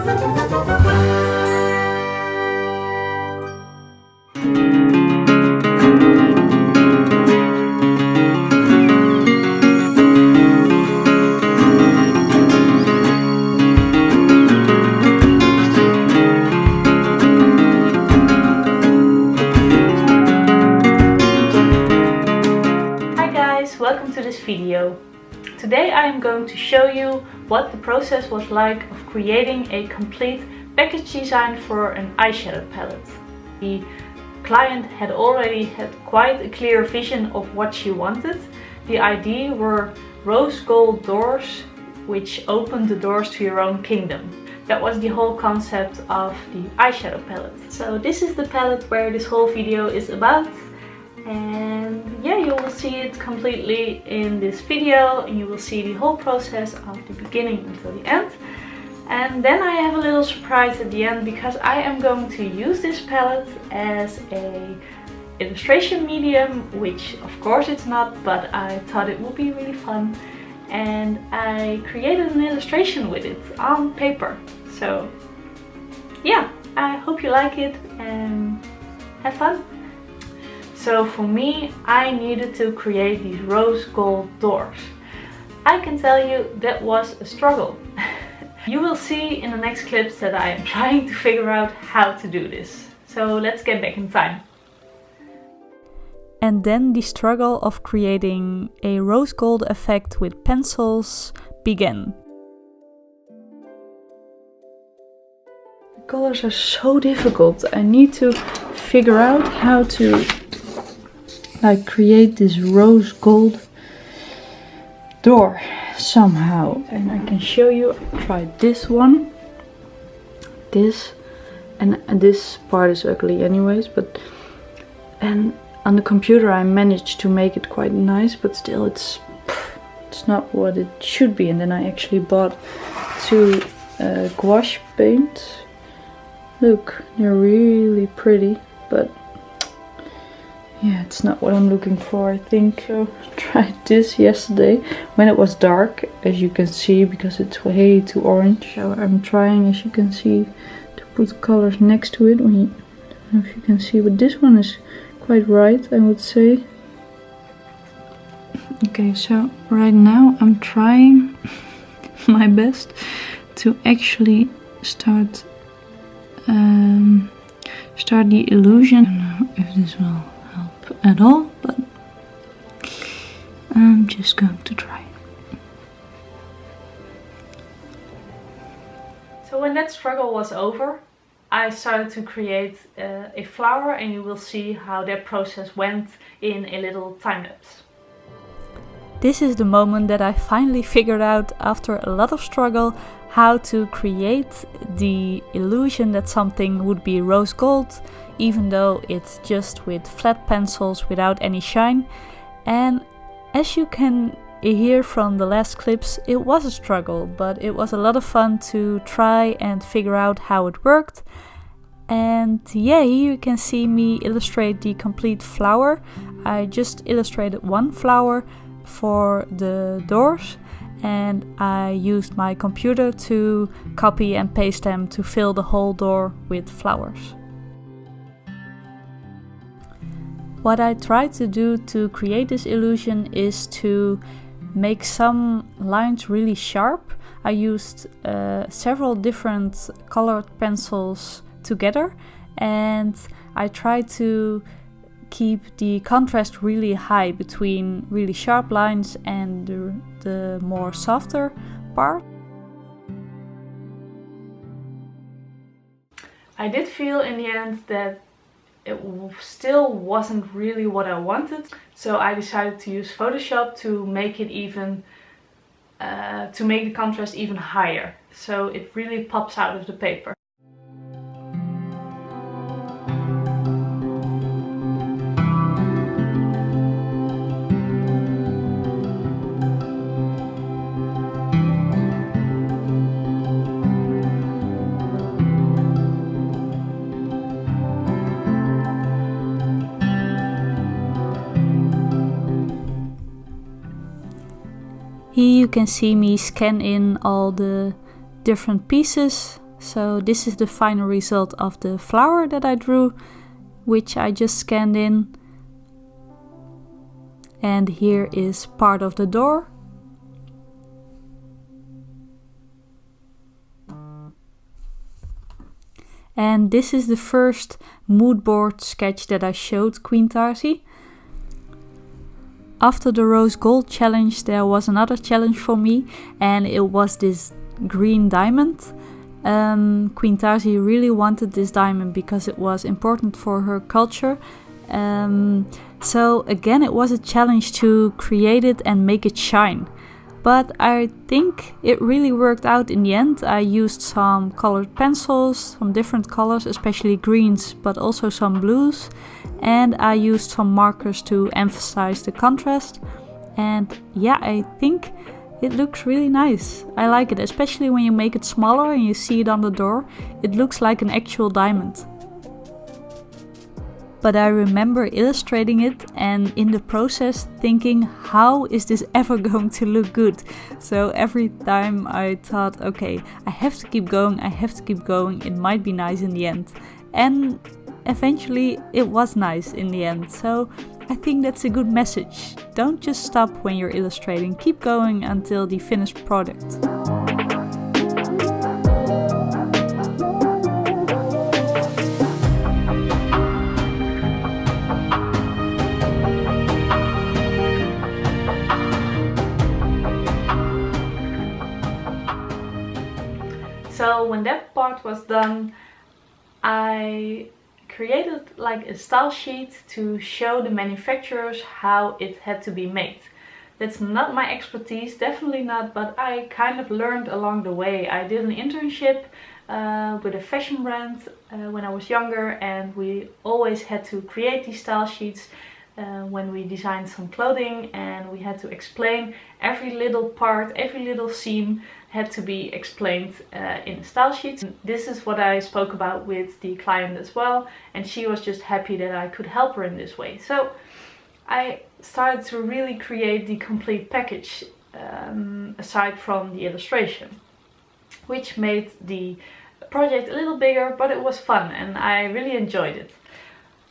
Welcome to this video. Today I am going to show you what the process was like of creating a complete package design for an eyeshadow palette. The client had already had quite a clear vision of what she wanted. The idea were rose gold doors which opened the doors to your own kingdom. That was the whole concept of the eyeshadow palette. So this is the palette where this whole video is about. And yeah, you will see it completely in this video and you will see the whole process of the beginning until the end. And then I have a little surprise at the end because I am going to use this palette as a illustration medium, which of course it's not, but I thought it would be really fun. And I created an illustration with it on paper. So yeah, I hope you like it and have fun. So for me, I needed to create these rose gold doors. I can tell you that was a struggle. You will see in the next clips that I am trying to figure out how to do this. So let's get back in time. And then the struggle of creating a rose gold effect with pencils began. The colors are so difficult. I need to figure out how to create this rose gold door somehow. And I can show you, I tried this one, this, and this part is ugly anyways, but and on the computer I managed to make it quite nice, but still it's not what it should be. And then I actually bought two gouache paints. Look, they're really pretty, but yeah, it's not what I'm looking for, I think. So I tried this yesterday when it was dark, as you can see, because it's way too orange. So I'm trying, as you can see, to put colors next to it. I don't know if you can see, but this one is quite right, I would say. Okay, so right now I'm trying my best to actually start the illusion. I don't know if this will help at all, but I'm just going to try. So when that struggle was over, I started to create a flower, and you will see how that process went in a little time lapse. This is the moment that I finally figured out, after a lot of struggle, how to create the illusion that something would be rose gold, even though it's just with flat pencils without any shine. And as you can hear from the last clips, it was a struggle, but it was a lot of fun to try and figure out how it worked. And yeah, here you can see me illustrate the complete flower. I just illustrated one flower for the doors, and I used my computer to copy and paste them to fill the whole door with flowers. What I tried to do to create this illusion is to make some lines really sharp. I used several different colored pencils together, and I tried to keep the contrast really high between really sharp lines and the more softer part. I did feel in the end that it still wasn't really what I wanted, so I decided to use Photoshop to make it even to make the contrast even higher, so it really pops out of the paper. Here you can see me scan in all the different pieces So this is the final result of the flower that I drew, which I just scanned in. And here is part of the door. And this is the first mood board sketch that I showed Queen Tarzi. After the rose gold challenge, there was another challenge for me, and it was this green diamond. Queen Tarzi really wanted this diamond because it was important for her culture. So again, it was a challenge to create it and make it shine. But I think it really worked out in the end. I used some colored pencils, some different colors, especially greens, but also some blues. And I used some markers to emphasize the contrast. And yeah, I think it looks really nice. I like it, especially when you make it smaller and you see it on the door. It looks like an actual diamond. But I remember illustrating it and in the process thinking, how is this ever going to look good? So every time I thought, okay, I have to keep going, it might be nice in the end. And eventually it was nice in the end. So I think that's a good message. Don't just stop when you're illustrating, keep going until the finished product. So when that part was done, I created like a style sheet to show the manufacturers how it had to be made. That's not my expertise, definitely not, but I kind of learned along the way. I did an internship with a fashion brand when I was younger, and we always had to create these style sheets when we designed some clothing, and we had to explain every little part, every little seam had to be explained in the style sheets. This is what I spoke about with the client as well, and she was just happy that I could help her in this way. So I started to really create the complete package aside from the illustration, which made the project a little bigger, but it was fun and I really enjoyed it.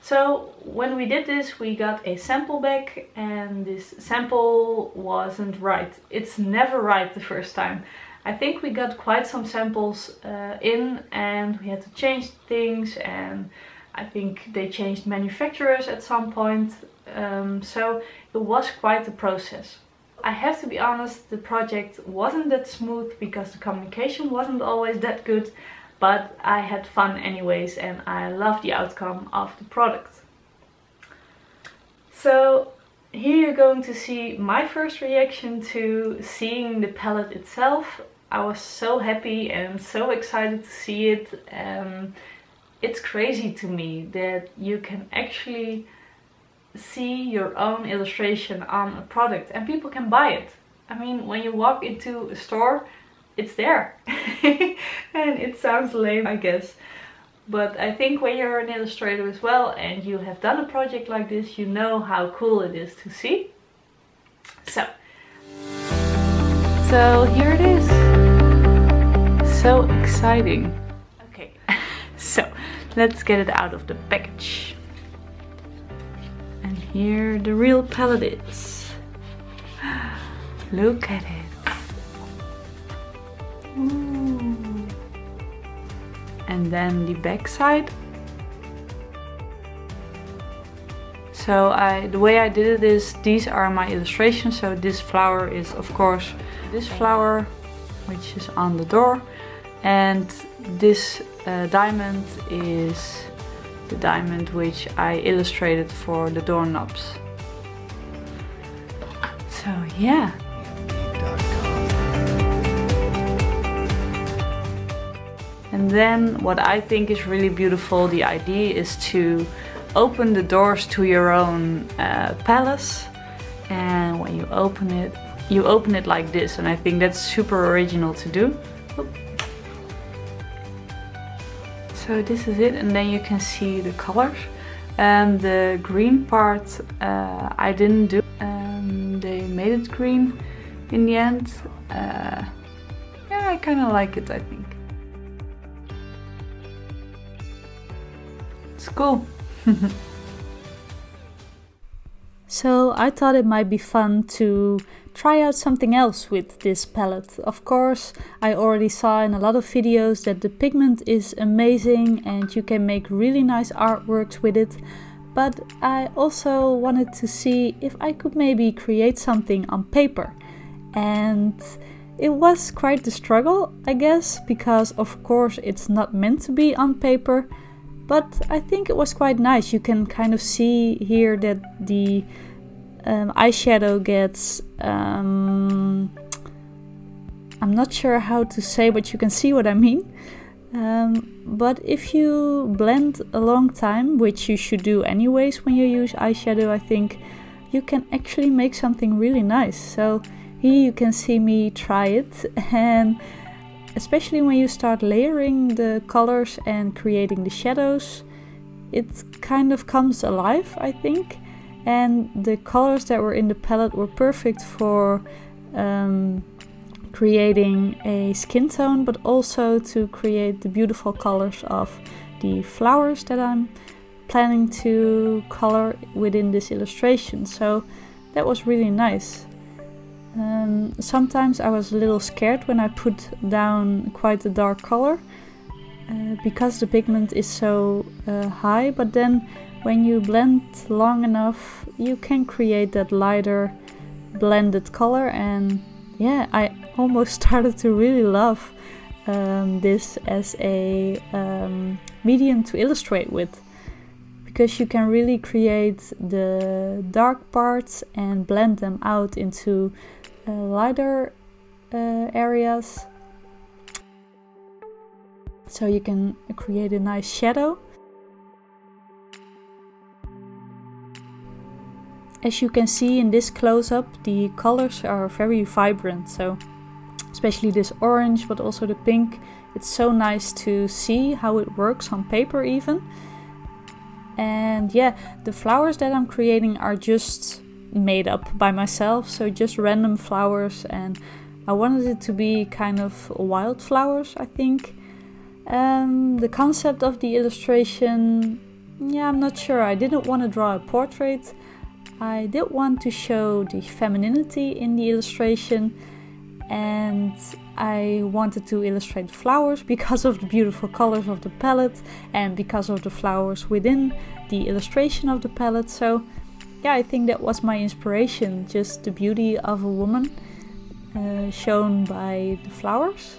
So when we did this, we got a sample back, and this sample wasn't right. It's never right the first time. I think we got quite some samples in, and we had to change things, and I think they changed manufacturers at some point. So it was quite a process. I have to be honest, the project wasn't that smooth because the communication wasn't always that good. But I had fun anyways, and I love the outcome of the product. So here you're going to see my first reaction to seeing the palette itself. I was so happy and so excited to see it. It's crazy to me that you can actually see your own illustration on a product and people can buy it. I mean, when you walk into a store, it's there. And it sounds lame, I guess, but I think when you're an illustrator as well and you have done a project like this, you know how cool it is to see. So here it is. So exciting. Okay, so let's get it out of the package. And here the real palette is. Look at it. Ooh. And then the back side. So the way I did it is, these are my illustrations. So this flower is of course this flower, which is on the door, and this diamond is the diamond which I illustrated for the doorknobs. So yeah. And then what I think is really beautiful, the idea is to open the doors to your own palace. And when you open it like this, and I think that's super original to do. Oop. So this is it, and then you can see the colors. The green part I didn't do. They made it green in the end. Yeah, I kind of like it, I think. It's cool. So I thought it might be fun to try out something else with this palette. Of course, I already saw in a lot of videos that the pigment is amazing and you can make really nice artworks with it. But I also wanted to see if I could maybe create something on paper. And it was quite the struggle, I guess, because of course it's not meant to be on paper. But I think it was quite nice. You can kind of see here that the eyeshadow gets, I'm not sure how to say, but you can see what I mean. But if you blend a long time, which you should do anyways when you use eyeshadow, I think you can actually make something really nice. So here you can see me try it, and especially when you start layering the colors and creating the shadows, it kind of comes alive, I think. And the colors that were in the palette were perfect for creating a skin tone, but also to create the beautiful colors of the flowers that I'm planning to color within this illustration. So that was really nice. Sometimes I was a little scared when I put down quite a dark color because the pigment is so high, but then when you blend long enough you can create that lighter blended color. And yeah, I almost started to really love this as a medium to illustrate with, because you can really create the dark parts and blend them out into lighter areas, so you can create a nice shadow. As you can see in this close-up, the colors are very vibrant, so especially this orange, but also the pink. It's so nice to see how it works on paper even. And yeah, the flowers that I'm creating are just made up by myself, so just random flowers, and I wanted it to be kind of wild flowers, I think. The concept of the illustration, yeah, I'm not sure. I didn't want to draw a portrait. I did want to show the femininity in the illustration, and I wanted to illustrate flowers because of the beautiful colors of the palette and because of the flowers within the illustration of the palette. So yeah, I think that was my inspiration, just the beauty of a woman shown by the flowers.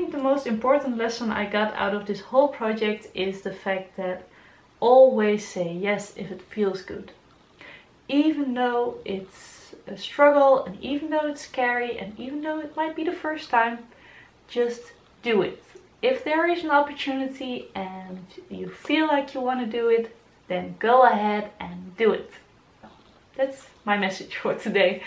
The most important lesson I got out of this whole project is the fact that always say yes if it feels good. Even though it's a struggle, and even though it's scary, and even though it might be the first time, just do it. If there is an opportunity and you feel like you want to do it, then go ahead and do it. That's my message for today.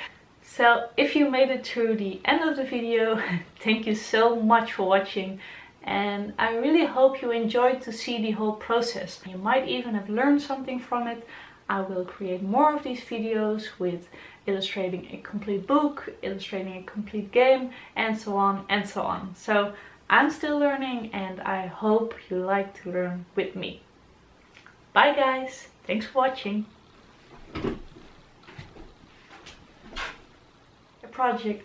So if you made it through the end of the video, thank you so much for watching, and I really hope you enjoyed to see the whole process. You might even have learned something from it. I will create more of these videos with illustrating a complete book, illustrating a complete game, and so on and so on. So I'm still learning, and I hope you like to learn with me. Bye guys, thanks for watching. project.